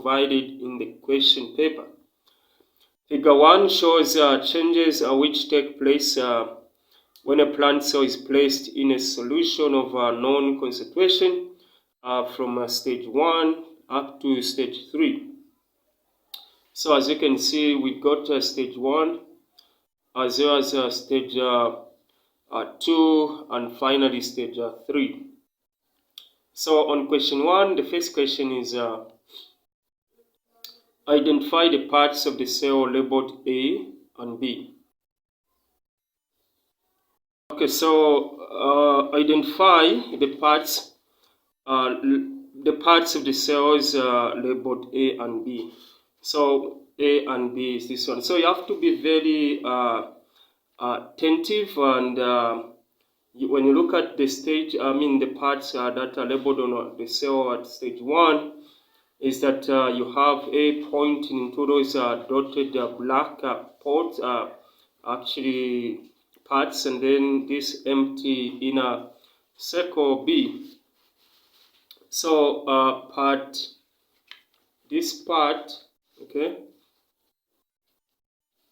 provided in the question paper. Figure 1 shows changes which take place when a plant cell is placed in a solution of known concentration from stage 1 up to stage 3. So as you can see, we've got stage 1 as well as stage 2 and finally stage 3. So on question 1, the first question is identify the parts of the cell labeled A and B. Okay, so identify the parts of the cells labeled A and B. So A and B is this one. So you have to be very attentive, and when you look at the the parts that are labeled on the cell at stage 1, is that you have A pointing into those dotted black pods, actually parts, and then this empty inner circle B. So this part, okay.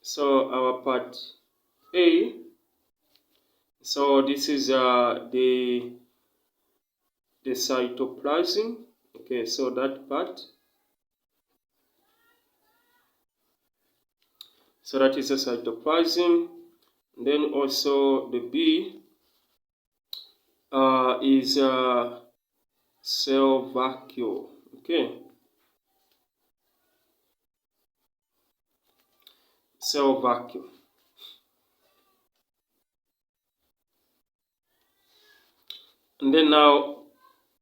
So our part A. So this is the cytoplasm. Okay, so that part. So that is the cytoplasm. And then also the B is cell vacuole. Okay. Cell vacuole. And then now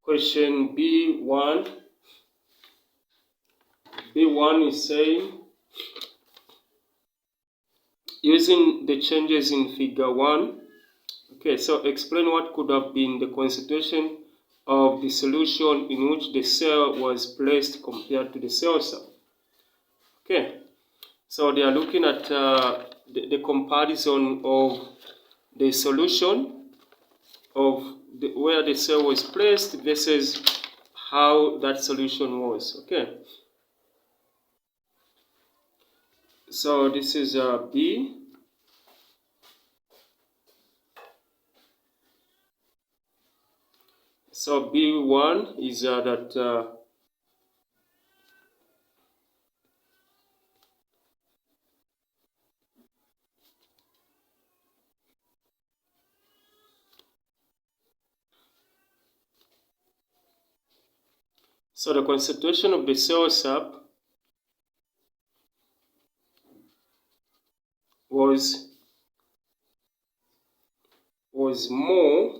question B1. B1 is saying, using the changes in figure 1, okay, so explain what could have been the concentration of the solution in which the cell was placed compared to the cell cell. Okay, so they are looking at the comparison of the solution of where the cell was placed versus how that solution was. Okay, so this is B. So B1 is that so the concentration of the cell sap was more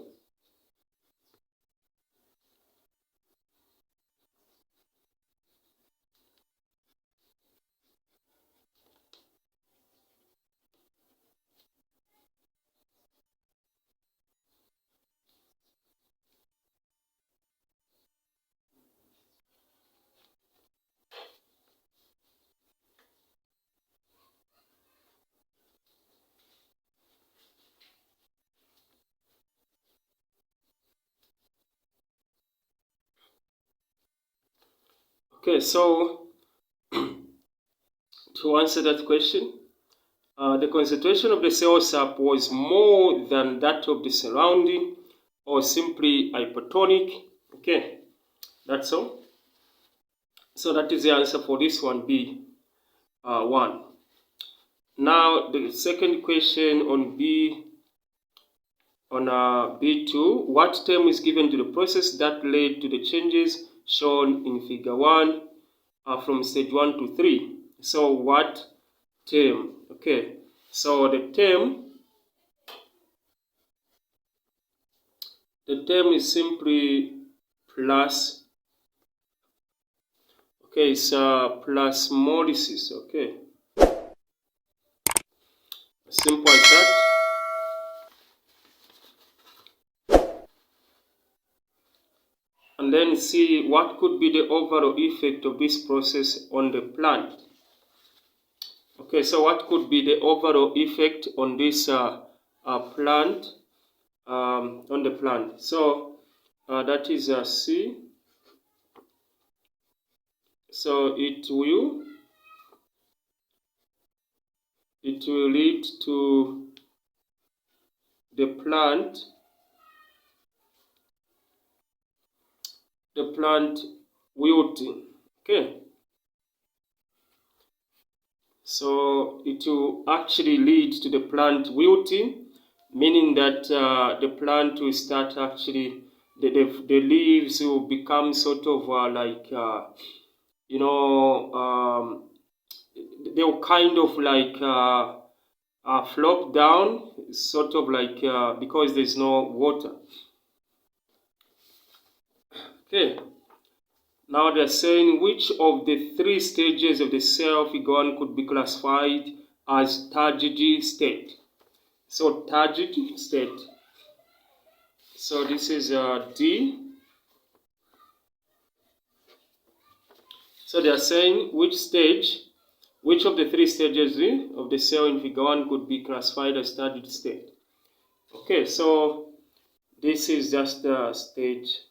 Okay, so to answer that question, the concentration of the cell sap was more than that of the surrounding, or simply hypertonic. Okay, that's all. So that is the answer for this one, B1. Now the second question on B2, what term is given to the process that led to the changes shown in figure 1 from stage 1 to 3? So what term? Okay, so the term is simply plus. Okay, it's plasmolysis. Okay, simple as that. And then see what could be the overall effect of this process on the plant. Okay, so what could be the overall effect on this plant, on the plant? So that is C. So it will lead to the plant wilting. Okay, so it will actually lead to the plant wilting, meaning that the plant will start actually, the leaves will become sort of they'll kind of flop down, sort of because there's no water. Okay, now they're saying which of the three stages of the cell figure 1 could be classified as turgid state. So turgid state. So this is D. So they are saying which of the three stages of the cell in figure 1 could be classified as turgid state. Okay, so this is just stage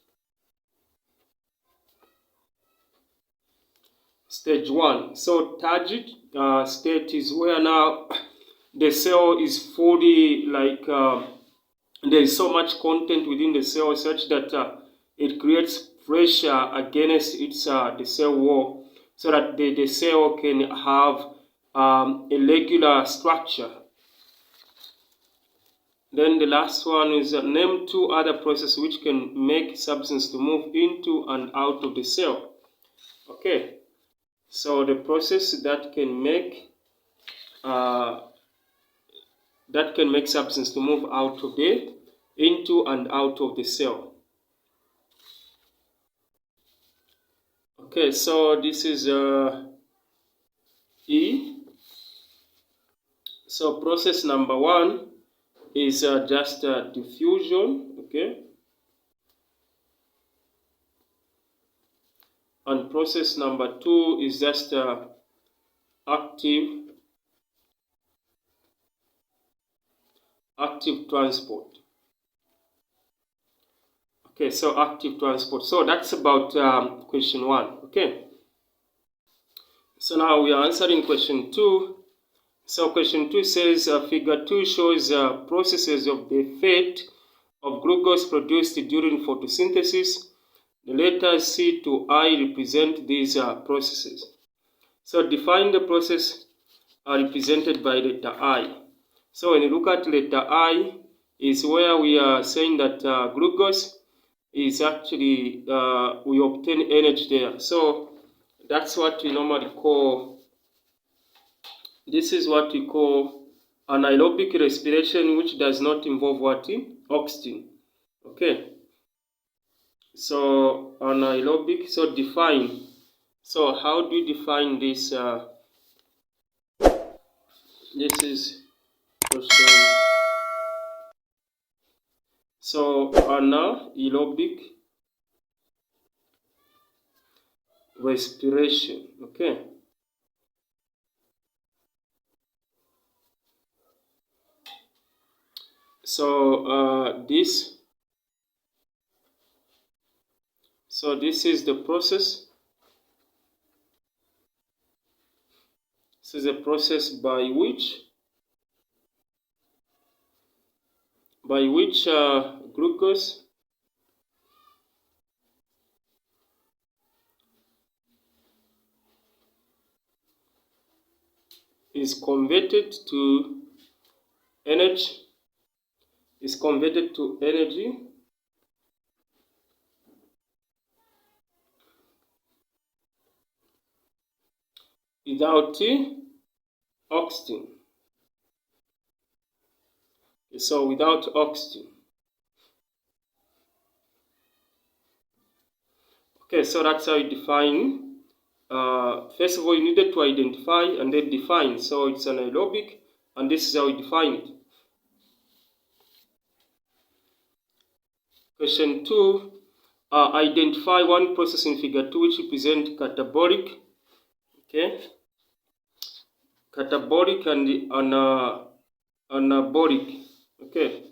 1. So turgid state is where now the cell is fully there is so much content within the cell such that it creates pressure against the cell wall, so that the cell can have a regular structure. Then the last one is name 2 other processes which can make substance to move into and out of the cell. Okay, so the process that can make substance to move into and out of the cell. Okay, so this is E. So process number 1 is just diffusion, okay, and process number 2 is just active transport. Okay, so active transport. So that's about question 1. Okay, so now we are answering question 2. So question 2 says figure 2 shows processes of the fate of glucose produced during photosynthesis. The letters C to I represent these processes. So define the process represented by letter I. So when you look at letter I, is where we are saying that glucose is actually, we obtain energy there. So that's what we normally call, this is what we call anaerobic respiration, which does not involve what? Oxygen. Okay, so anaerobic, so define. So how do you define this? This is question. So anaerobic respiration. Okay. So this is the process. This is a process by which glucose is converted to energy. Without oxygen. So without oxygen. Okay, so that's how you define. First of all, you needed to identify and then define. So it's anaerobic, and this is how we define it. Question 2, identify one process in figure 2 which represent catabolic. Okay, catabolic and anabolic. Okay,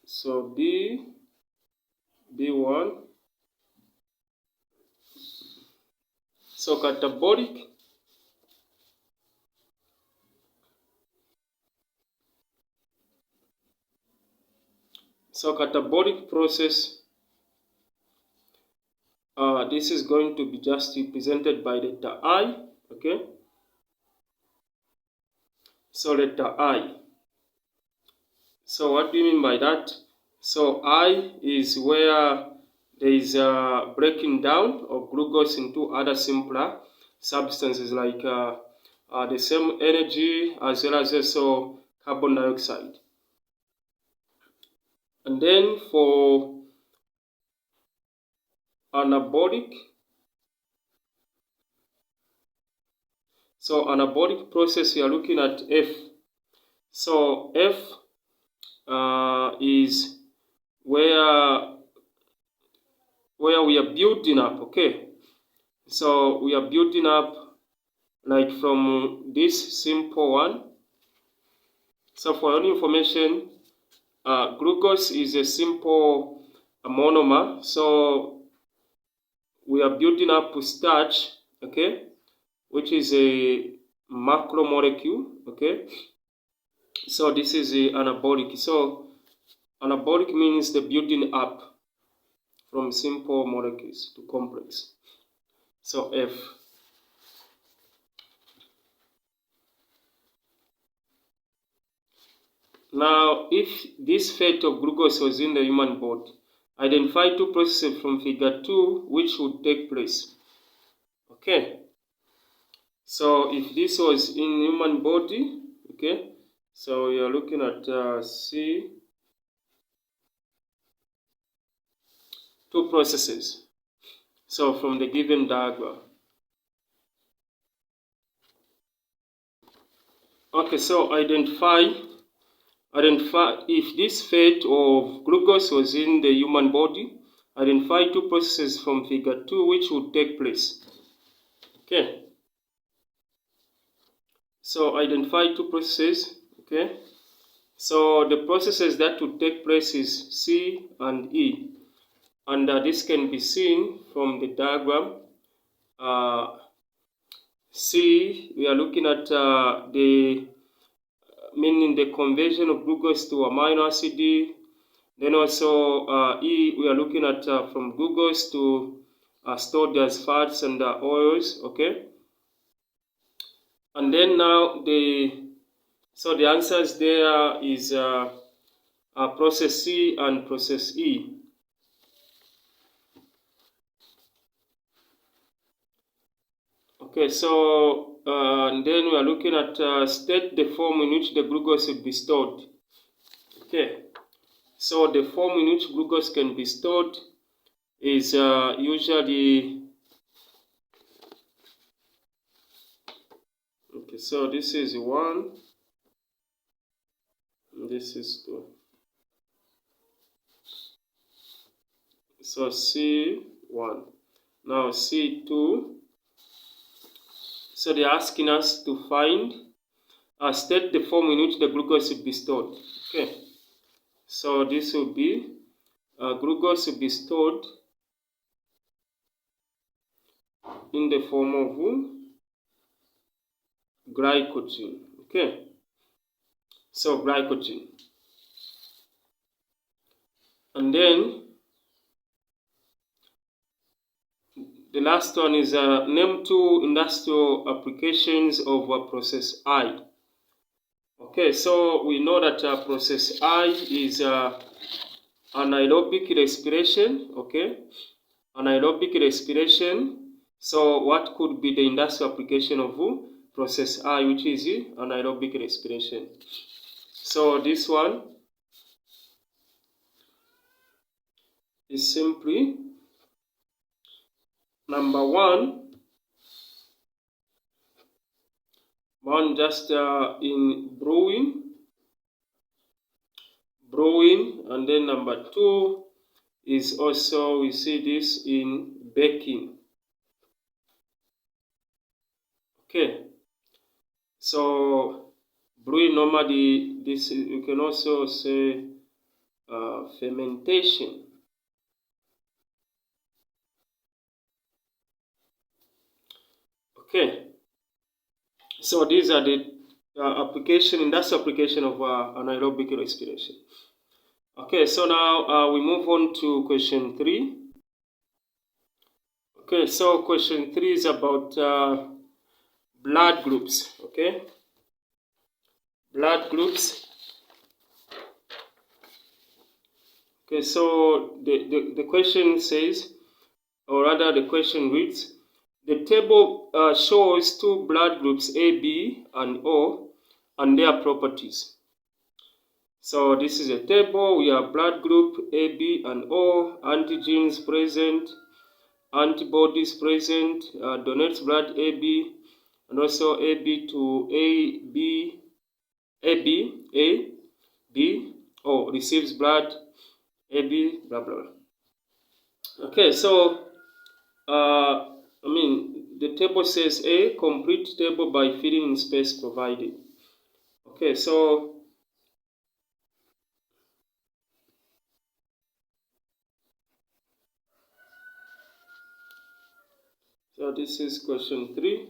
so B, B1. So catabolic process, this is going to be just represented by letter I, okay? So letter I. So what do you mean by that? So I is where there is a breaking down of glucose into other simpler substances like the same energy as well as also carbon dioxide. And then for anabolic, so anabolic process, we are looking at F. So F is where we are building up, okay? So we are building up like from this simple one. So for your information, glucose is a simple monomer. So we are building up starch, okay, which is a macromolecule, okay. So this is a anabolic. So anabolic means the building up from simple molecules to complex. So F. Now, if this fate of glucose was in the human body, identify two processes from figure 2 which would take place. Okay. So if this was in human body, okay, so we are looking at C, two processes. So from the given diagram. Okay, so identify if this fate of glucose was in the human body, identify two processes from figure 2 which would take place. Okay. So identify two processes, okay. So the processes that would take place is C and E. And this can be seen from the diagram. C, we are looking at meaning the conversion of glucose to amino acid. Then also E, we are looking at from glucose to stored as fats and oils, okay. And then now the answers there is process C and process E. Okay, so and then we are looking at state the form in which the glucose will be stored. Okay, so the form in which glucose can be stored is usually, okay, so this is 1, this is 2. So C1, now C2. So they're asking us to find, state the form in which the glucose will be stored. Okay, so this will be, glucose will be stored in the form of glycogen. Okay, so glycogen. And then the last one is name two industrial applications of process I. Okay, so we know that process I is anaerobic respiration. Okay, anaerobic respiration. So what could be the industrial application of process I, which is anaerobic respiration? So this one is simply number one just in brewing, and then number 2 is also, we see this in baking. Okay, so brewing normally, this is, you can also say fermentation. So these are the industrial application of anaerobic respiration. Okay, so now we move on to question 3. Okay, so question 3 is about blood groups. Okay, blood groups. Okay, so the question says, or rather the question reads, the table shows two blood groups A, B, and O and their properties. So this is a table. We have blood group A, B, and O, antigens present, antibodies present, donates blood AB, and also AB to A, B, AB, A, B, O, receives blood AB, blah, blah, blah. Okay, so, the table says A, complete table by filling in space provided. Okay, so this is question 3.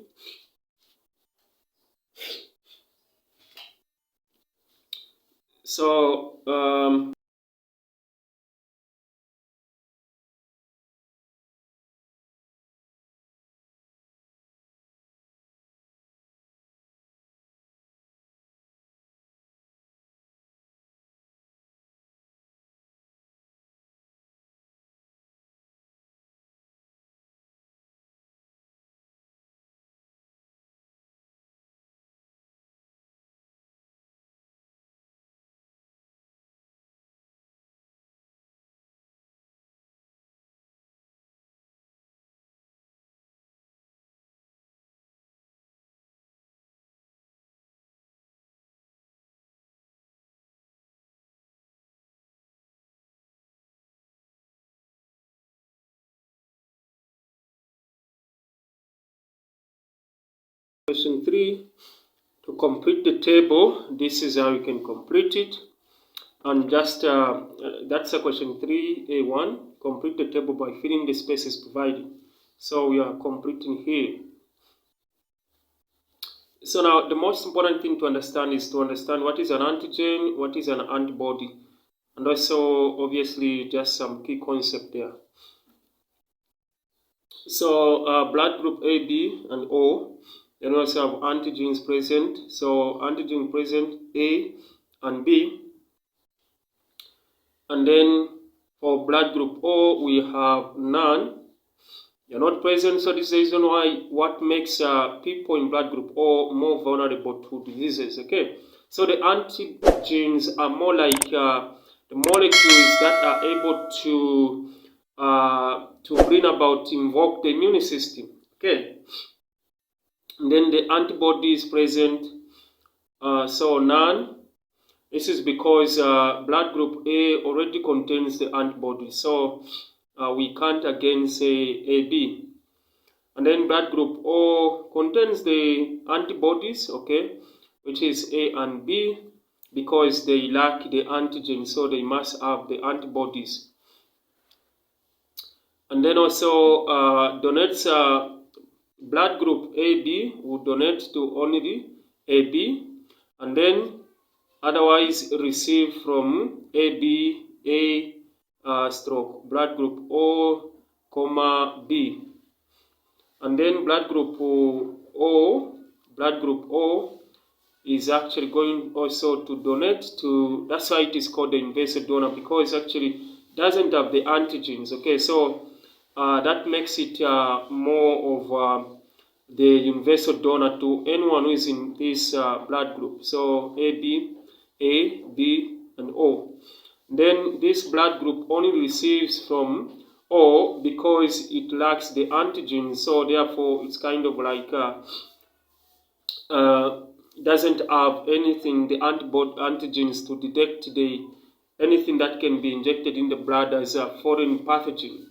So question 3, to complete the table, this is how you can complete it. And just that's a question 3A1, complete the table by filling the spaces provided. So we are completing here. So now the most important thing to understand is to understand what is an antigen, what is an antibody, and also obviously just some key concept there. So blood group A, B, and O, then we also have antigens present. So antigen present A and B. And then for blood group O, we have none. They're not present, so this is the reason why what makes people in blood group O more vulnerable to diseases. Okay, so the antigens are more like the molecules that are able to bring about, invoke the immune system. Okay, and then the antibody is present, so none. This is because blood group A already contains the antibody, so we can't again say AB. And then blood group O contains the antibodies, okay, which is A and B, because they lack the antigen, so they must have the antibodies. And then also donates blood group AB would donate to only the AB, and then otherwise receive from AB, stroke blood group O, comma B. And then blood group O is actually going also to donate to, that's why it is called the universal donor, because actually doesn't have the antigens. Okay, so that makes it more of the universal donor to anyone who is in this blood group. So A, B, and O. Then this blood group only receives from O because it lacks the antigen, so therefore it's kind of like doesn't have anything, the antigens to detect anything that can be injected in the blood as a foreign pathogen.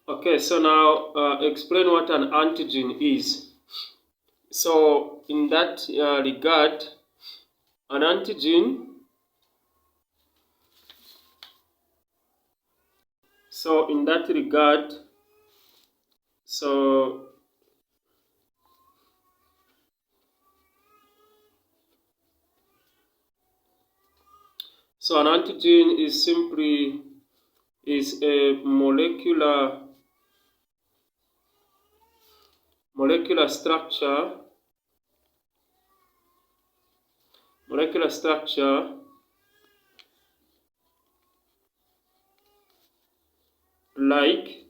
Okay, so now explain what an antigen is. So in that regard, an antigen, so in that regard, so So an antigen is simply a molecular structure like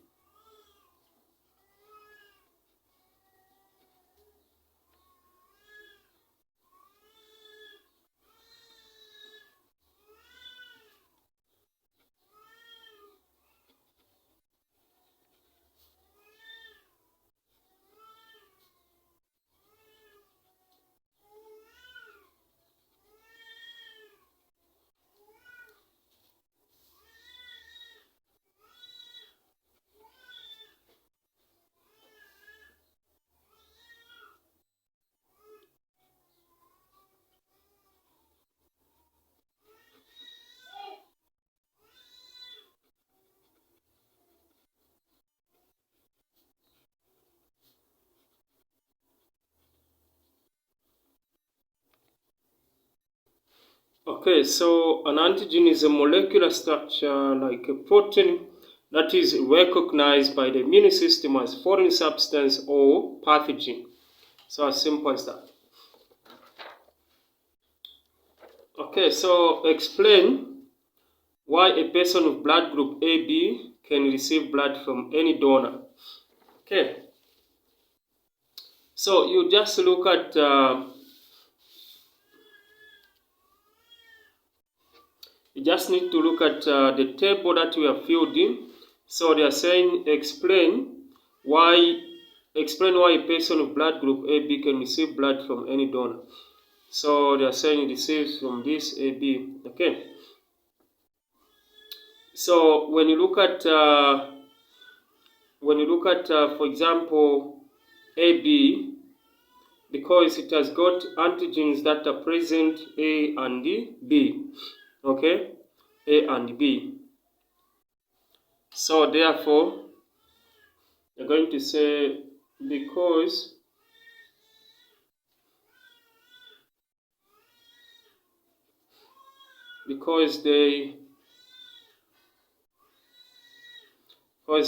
Okay, so an antigen is a molecular structure like a protein that is recognized by the immune system as foreign substance or pathogen. So as simple as that. Okay, so explain why a person of blood group AB can receive blood from any donor. Okay, so you just look at you just need to look at the table that we have filled in. So they are saying explain why a person of blood group AB can receive blood from any donor. So they are saying it receives from this AB. Okay. So when you look at for example AB, because it has got antigens that are present A and B. Okay, A and B. So therefore, you're going to say because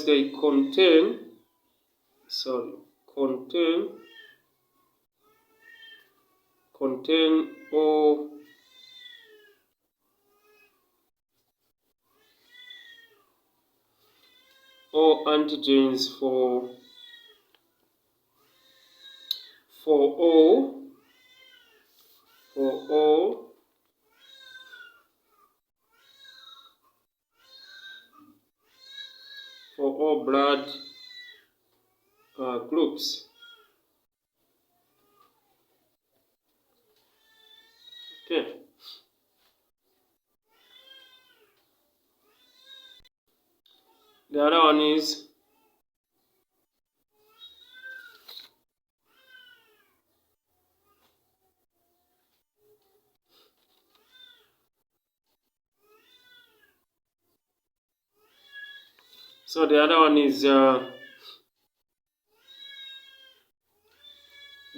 they contain all antigens for all blood groups. Okay. The other one is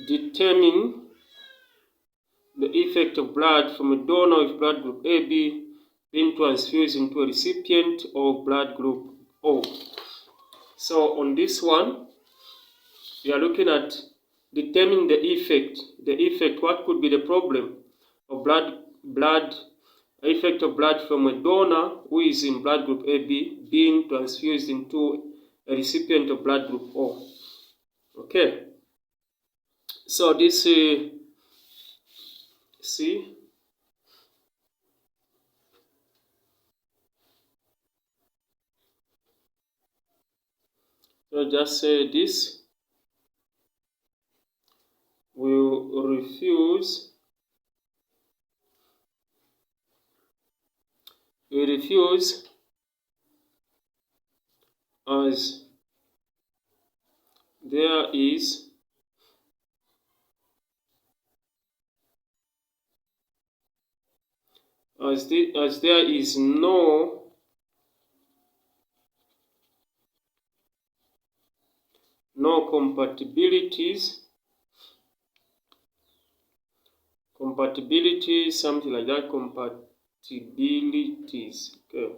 determine the effect of blood from a donor of blood group AB being transfused into a recipient of blood group O. So on this one, we are looking at determining the effect. What could be the problem of effect of blood from a donor who is in blood group AB being transfused into a recipient of blood group O. Okay. So this see. So just say this will refuse as there is no compatibility, something like that, susceptibilities. Okay.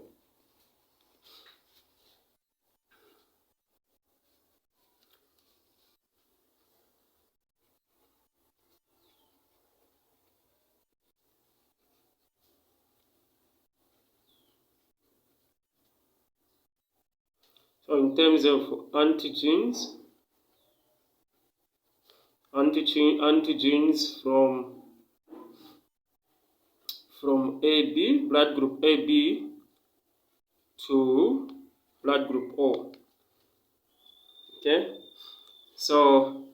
So in terms of antigens from AB, blood group AB to blood group O. Okay, so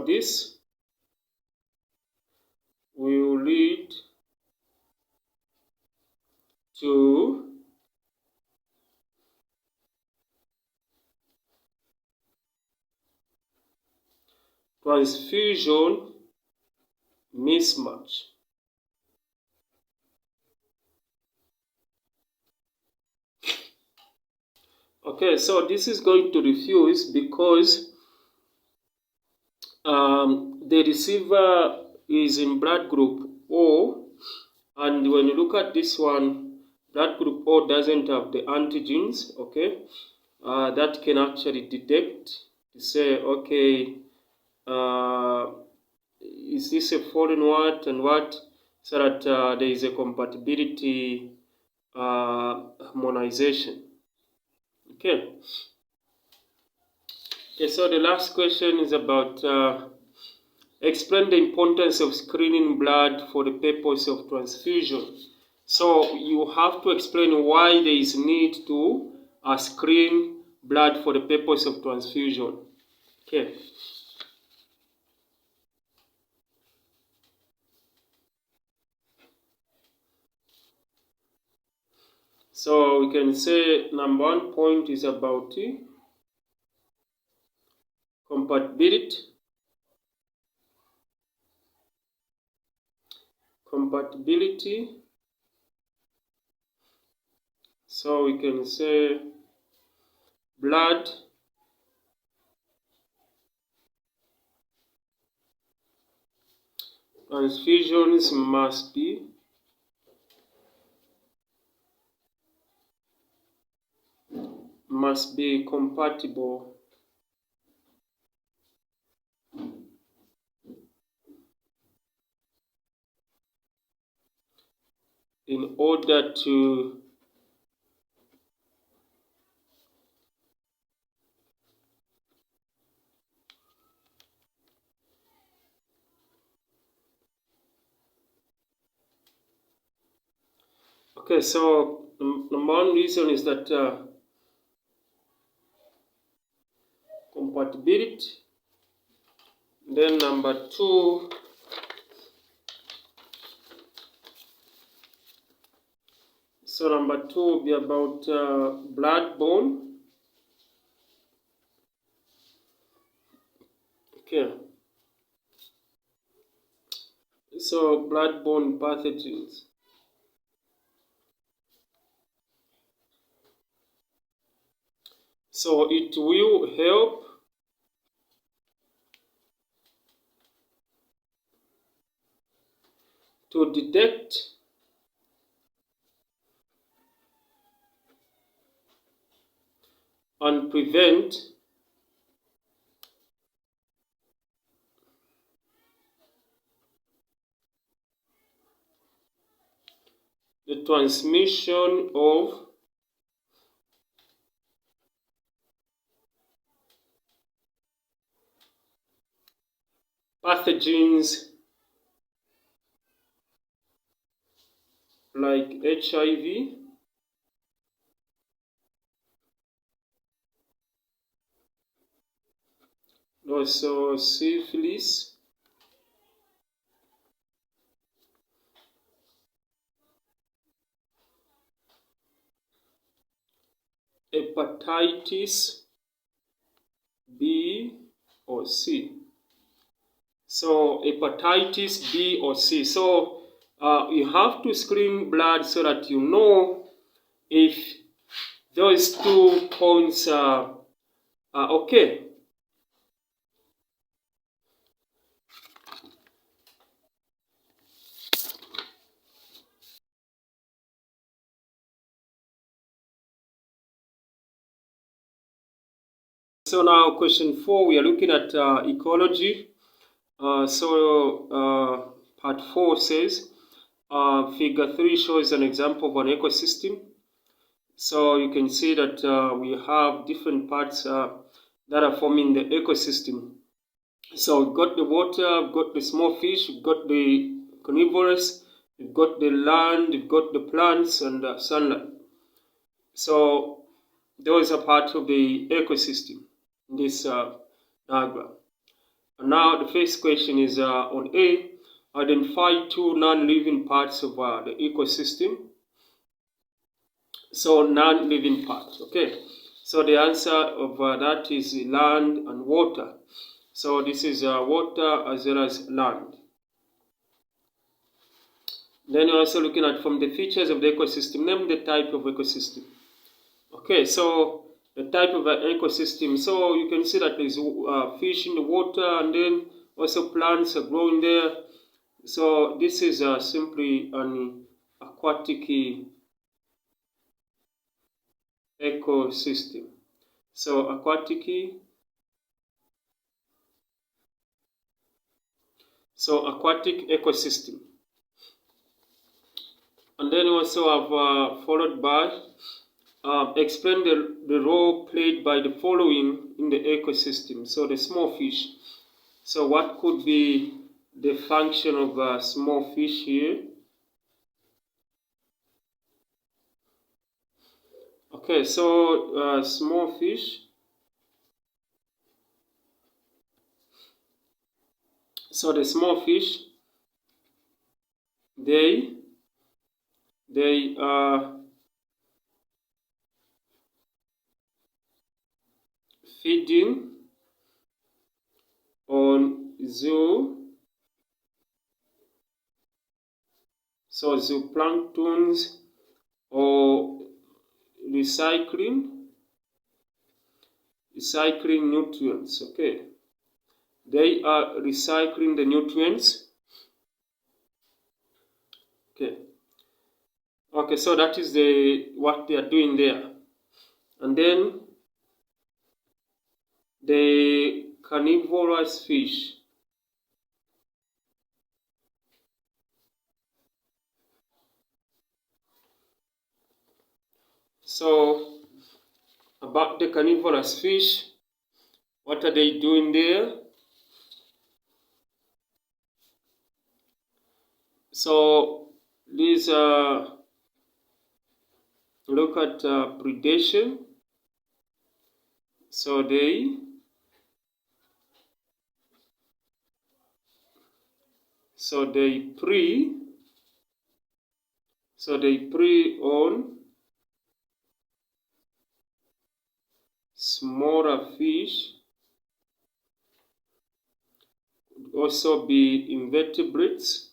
this will lead to transfusion mismatch. Okay, so this is going to refuse because the receiver is in blood group O, and when you look at this one, blood group O doesn't have the antigens, okay, that can actually detect to say, okay, is this a foreign what and what, so that there is a compatibility harmonization. Okay. Okay, so the last question is about explain the importance of screening blood for the purpose of transfusion. So you have to explain why there is need to screen blood for the purpose of transfusion. Okay. So we can say number 1 point is about compatibility. So we can say blood transfusions must be compatible in order to okay, so the one reason is that compatibility. Then number 2, so number 2 will be about blood-borne. Okay. So blood-borne pathogens. So it will help to detect and prevent the transmission of pathogens like HIV, also syphilis, hepatitis B or C. So hepatitis B or C. So you have to screen blood so that you know if those 2 points are okay. So now question 4, we are looking at ecology. Part 4 says, figure 3 shows an example of an ecosystem. So you can see that we have different parts that are forming the ecosystem. So we've got the water, we've got the small fish, we've got the carnivorous, we've got the land, we've got the plants and sunlight. So those are part of the ecosystem in this diagram. And now the first question is on A, identify 2 non-living parts of the ecosystem. So non-living parts, okay. So the answer of that is land and water. So this is water as well as land. Then you're also looking at from the features of the ecosystem, name the type of ecosystem. Okay, so the type of an ecosystem. So you can see that there's fish in the water and then also plants are growing there. So this is simply an aquatic ecosystem. So aquatic ecosystem. And then we also have followed by explain the role played by the following in the ecosystem. So the small fish. So what could be the function of a small fish here? Okay, so small fish. So the small fish, they are feeding on zooplanktons or recycling nutrients. Okay, they are recycling the nutrients. Okay, so that is what they are doing there. And then the carnivorous fish. So about the carnivorous fish, what are they doing there? So these look at predation. So they prey on smaller fish, could also be invertebrates,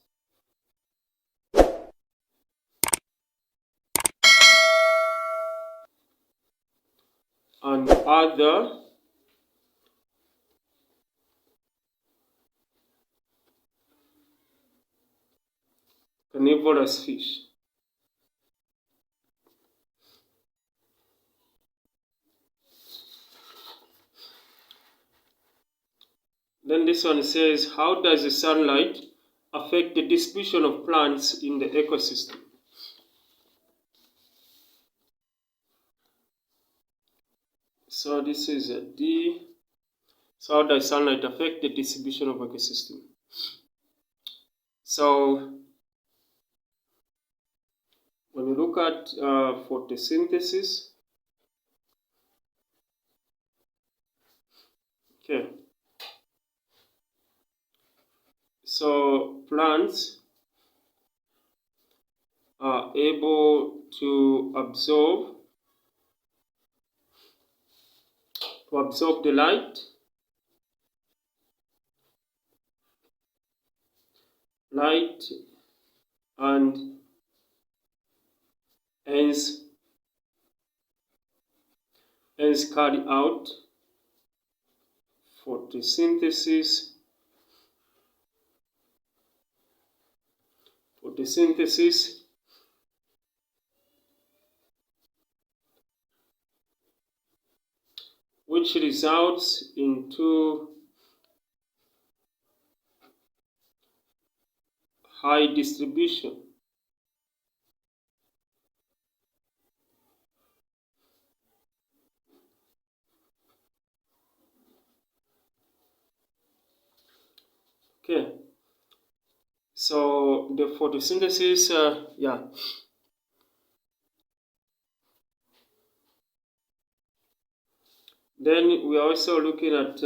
and other carnivorous fish. Then this one says, how does the sunlight affect the distribution of plants in the ecosystem? So this is a D. So how does sunlight affect the distribution of ecosystem? So when you look at photosynthesis, okay. So plants are able to absorb the light and hence hence carry out photosynthesis. Which results into high distribution. Okay, so the photosynthesis, Then we are also looking at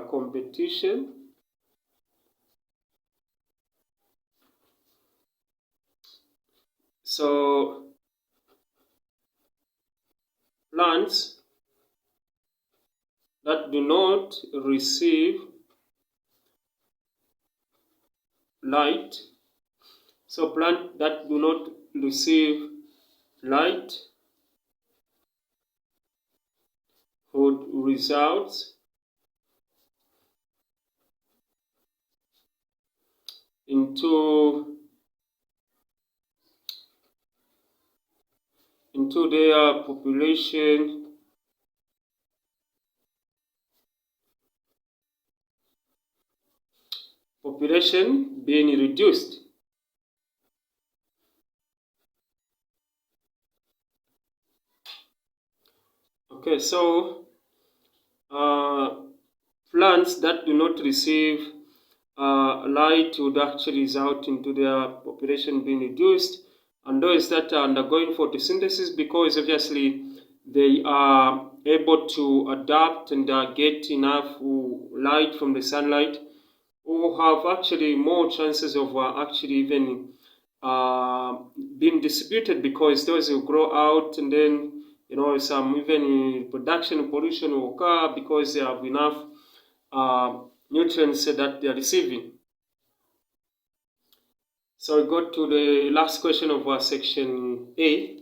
competition. So plants that do not receive light, would result into their population being reduced. Okay, so plants that do not receive light would actually result into their population being reduced, and those that are undergoing photosynthesis, because obviously they are able to adapt and get enough light from the sunlight, will have actually more chances of actually even being distributed, because those will grow out, and then some even production pollution will occur because they have enough nutrients that they are receiving. So we go to the last question of our section A.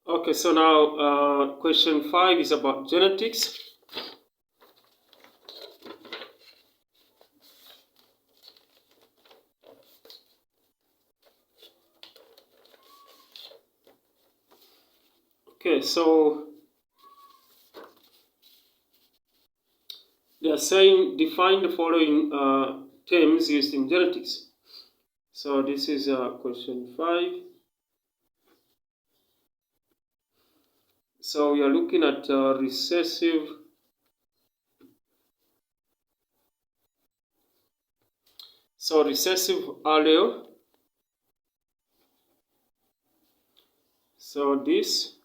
Okay, so now question 5 is about genetics. Okay, so they are saying define the following terms used in genetics. So this is question 5. So we are looking at recessive allele. So this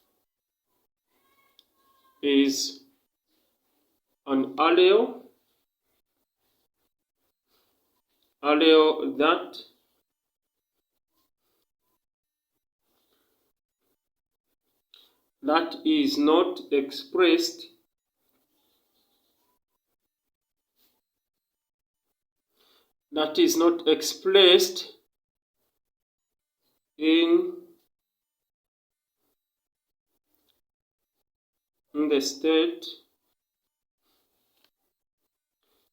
is an allele that is not expressed in the state.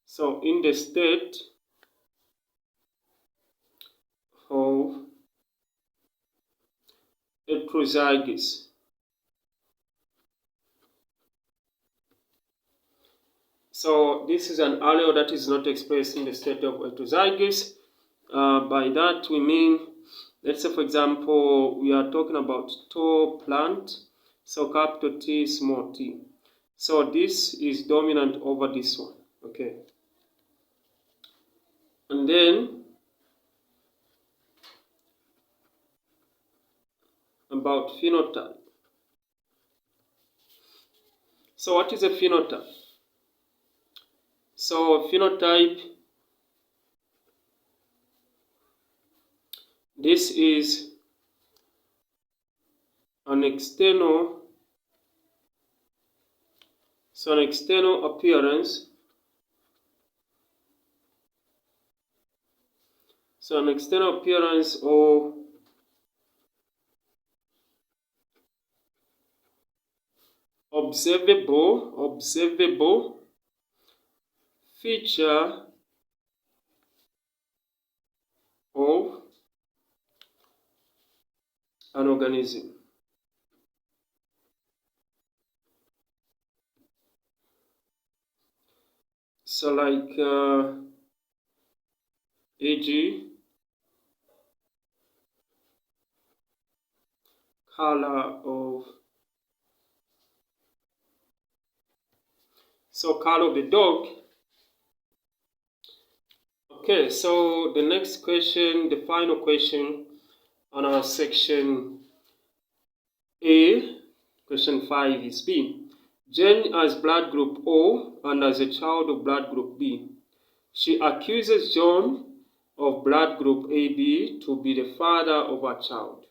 So in the state of heterozygous. So this is an allele that is not expressed in the state of heterozygous. By that we mean, let's say for example, we are talking about tall plant, so capital T, small t. So this is dominant over this one, okay? And then about phenotype. So what is a phenotype? So phenotype, this is an external appearance So an external appearance or observable feature of an organism. So like e.g. color of the dog. Okay, so the next question, the final question on our section A, question 5 is B. Jane has blood group O and as a child of blood group B. She accuses John of blood group AB to be the father of her child.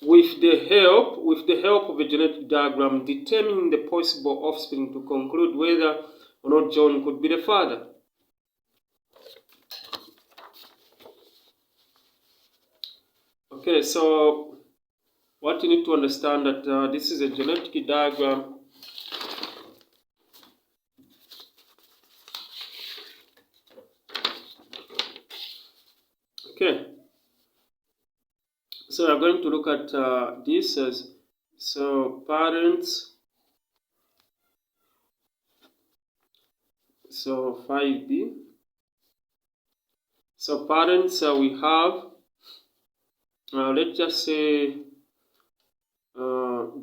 With the help of a genetic diagram, determining the possible offspring to conclude whether or not John could be the father. Okay, so what you need to understand that this is a genetic diagram. Okay, so we're going to look at this as parents. So 5B. So parents, we have, let's just say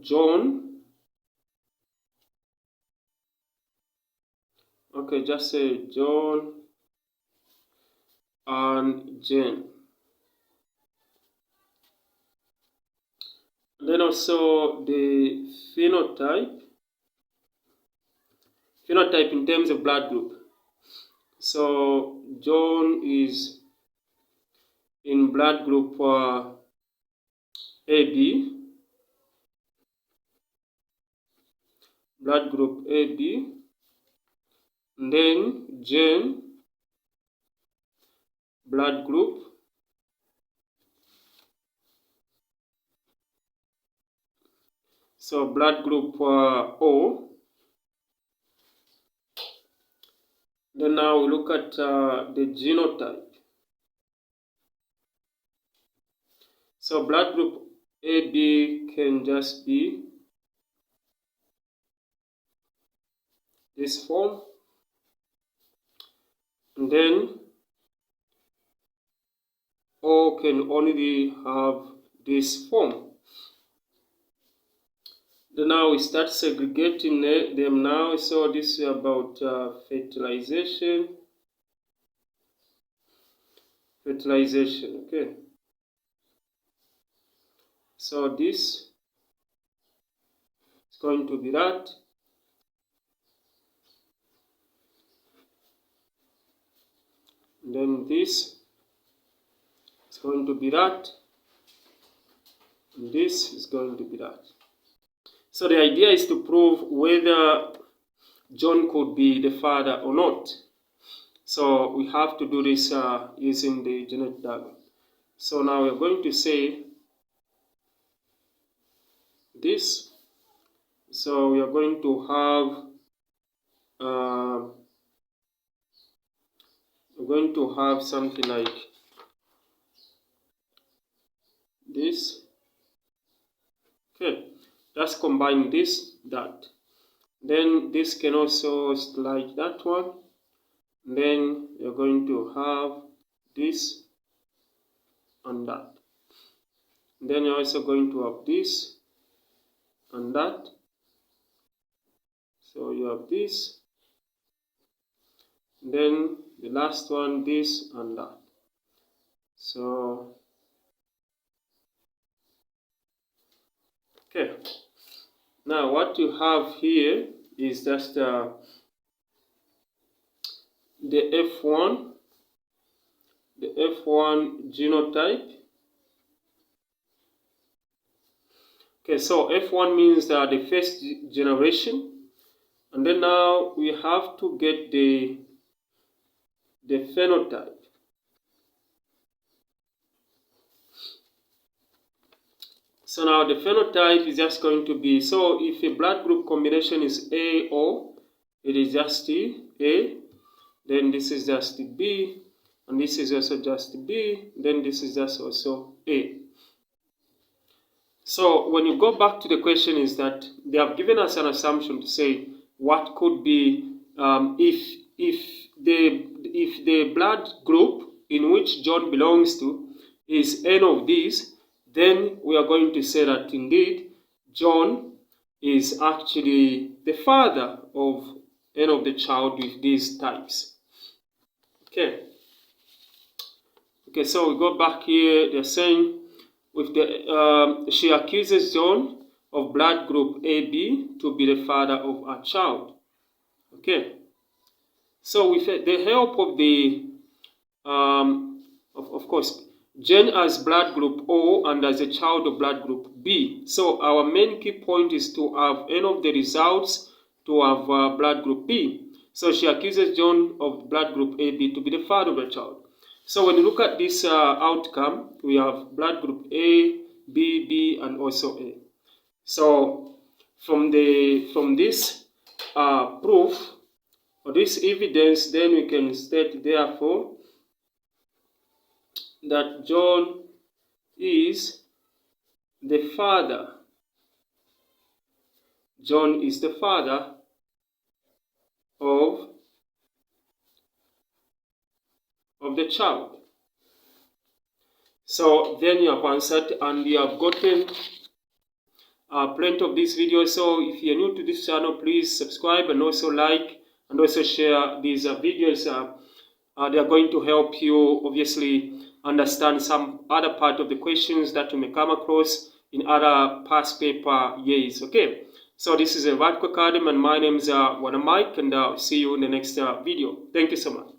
John. Okay, just say John and Jane. Then also the phenotype in terms of blood group. So John is in blood group AB. Blood group AB. And then Jane, blood group blood group O. Then now we look at the genotype. So blood group AB can just be this form. And then O can only have this form. Then now we start segregating them now. So this is about fertilization. Okay. So this is going to be that. And then this is going to be that. And this is going to be that. So the idea is to prove whether John could be the father or not. So we have to do this using the genetic diagram. So now we're going to say this. So we are going to have something like this. Okay, just combine this, that. Then this can also like that one. Then you're going to have this and that. Then you're also going to have this and that. So you have this. Then the last one, this and that. So okay. Now what you have here is just the F1 genotype. Okay, so F1 means the first generation, and then now we have to get the the phenotype. So now the phenotype is just going to be, so if a blood group combination is A-O, it is just A, then this is just B, and this is also just B, then this is just also A. So when you go back to the question is that they have given us an assumption to say what could be if the blood group in which John belongs to is N of these, then we are going to say that indeed John is actually the father of N of the child with these types. Okay, so we go back here. They're saying with the she accuses John of blood group AB to be the father of her child. Okay, so with the help of the of course, Jane has blood group O and as a child of blood group B. So our main key point is to have N of the results to have blood group B. So she accuses John of blood group AB to be the father of the child. So when you look at this outcome, we have blood group A, B, B, and also A. So from this proof or this evidence, then we can state therefore that John is the father. John is the father of the child. So then you have answered and you have gotten plenty of this video. So if you're new to this channel, please subscribe and also like and also share these videos. They are going to help you obviously understand some other part of the questions that you may come across in other past paper years. Okay, so this is a Radical Academy and my name is Wana Mike, and I'll see you in the next video. Thank you so much.